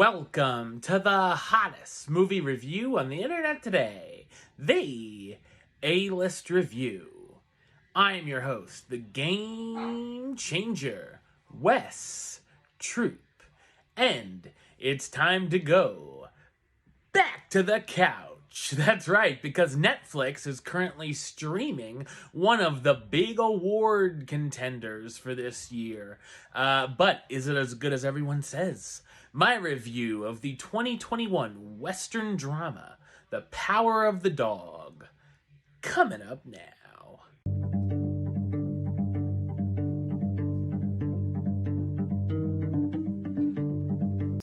Welcome to the hottest movie review on the internet today, the A-List Review. I am your host, the Game Changer, Wes Troop, and it's time to go back to the couch. That's right, because Netflix is currently streaming one of the big award contenders for this year. But is it as good as everyone says? My review of the 2021 Western drama, The Power of the Dog, coming up now.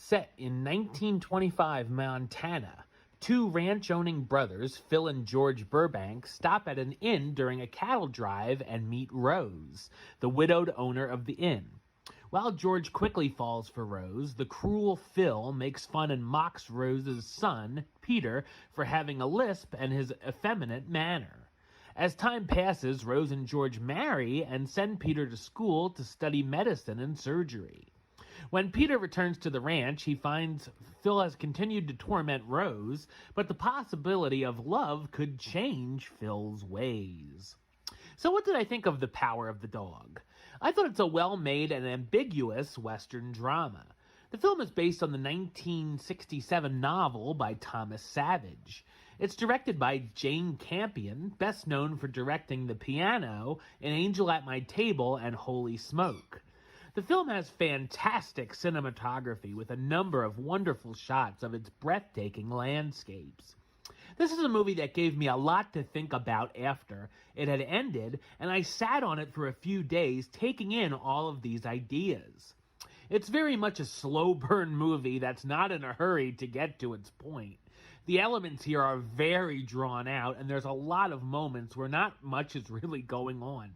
Set in 1925 Montana, two ranch-owning brothers, Phil and George Burbank, stop at an inn during a cattle drive and meet Rose, the widowed owner of the inn. While George quickly falls for Rose, the cruel Phil makes fun and mocks Rose's son, Peter, for having a lisp and his effeminate manner. As time passes, Rose and George marry and send Peter to school to study medicine and surgery. When Peter returns to the ranch, he finds Phil has continued to torment Rose, but the possibility of love could change Phil's ways. So what did I think of The Power of the Dog? I thought it's a well-made and ambiguous Western drama. The film is based on the 1967 novel by Thomas Savage. It's directed by Jane Campion, best known for directing The Piano, An Angel at My Table, and Holy Smoke. The film has fantastic cinematography with a number of wonderful shots of its breathtaking landscapes. This is a movie that gave me a lot to think about after it had ended, and I sat on it for a few days taking in all of these ideas. It's very much a slow burn movie that's not in a hurry to get to its point. The elements here are very drawn out, and there's a lot of moments where not much is really going on.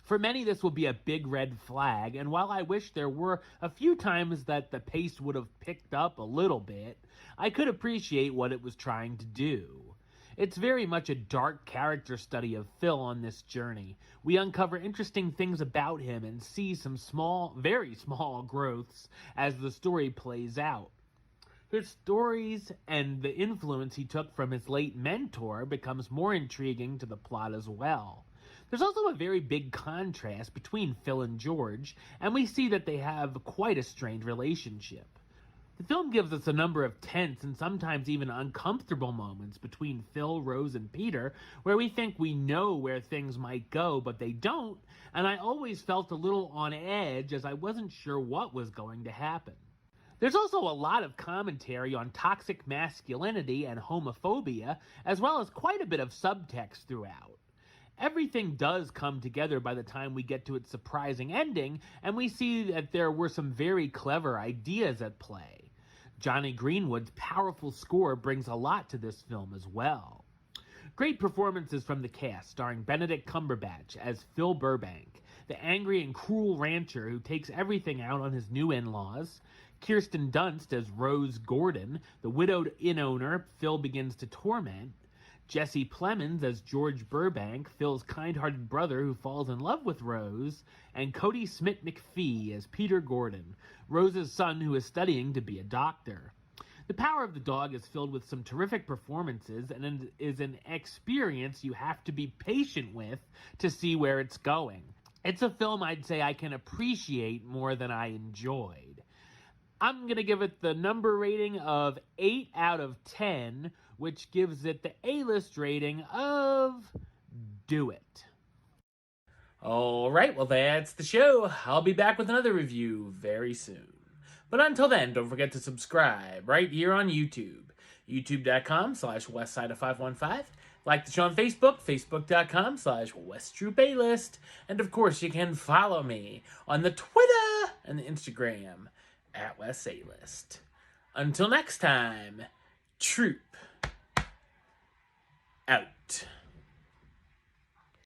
For many, this will be a big red flag, and while I wish there were a few times that the pace would have picked up a little bit, I could appreciate what it was trying to do. It's very much a dark character study of Phil on this journey. We uncover interesting things about him and see some very small growths as the story plays out. His stories and the influence he took from his late mentor becomes more intriguing to the plot as well. There's also a very big contrast between Phil and George, and we see that they have quite a strained relationship. The film gives us a number of tense and sometimes even uncomfortable moments between Phil, Rose, and Peter, where we think we know where things might go, but they don't, and I always felt a little on edge as I wasn't sure what was going to happen. There's also a lot of commentary on toxic masculinity and homophobia, as well as quite a bit of subtext throughout. Everything does come together by the time we get to its surprising ending, and we see that there were some very clever ideas at play. Johnny Greenwood's powerful score brings a lot to this film as well. Great performances from the cast, starring Benedict Cumberbatch as Phil Burbank, the angry and cruel rancher who takes everything out on his new in-laws, Kirsten Dunst as Rose Gordon, the widowed inn owner Phil begins to torment, Jesse Plemons as George Burbank, Phil's kind-hearted brother who falls in love with Rose, and Cody Smit-McPhee as Peter Gordon, Rose's son who is studying to be a doctor. The Power of the Dog is filled with some terrific performances and is an experience you have to be patient with to see where it's going. It's a film I'd say I can appreciate more than I enjoyed. I'm going to give it the number rating of 8 out of 10, which gives it the A-list rating of Do It. Alright, well that's the show. I'll be back with another review very soon. But until then, don't forget to subscribe right here on YouTube. youtube.com/westside515. Like the show on Facebook, facebook.com/WestTroopAlist. And of course, you can follow me on the Twitter and the Instagram @WesAlist. Until next time, Troop out.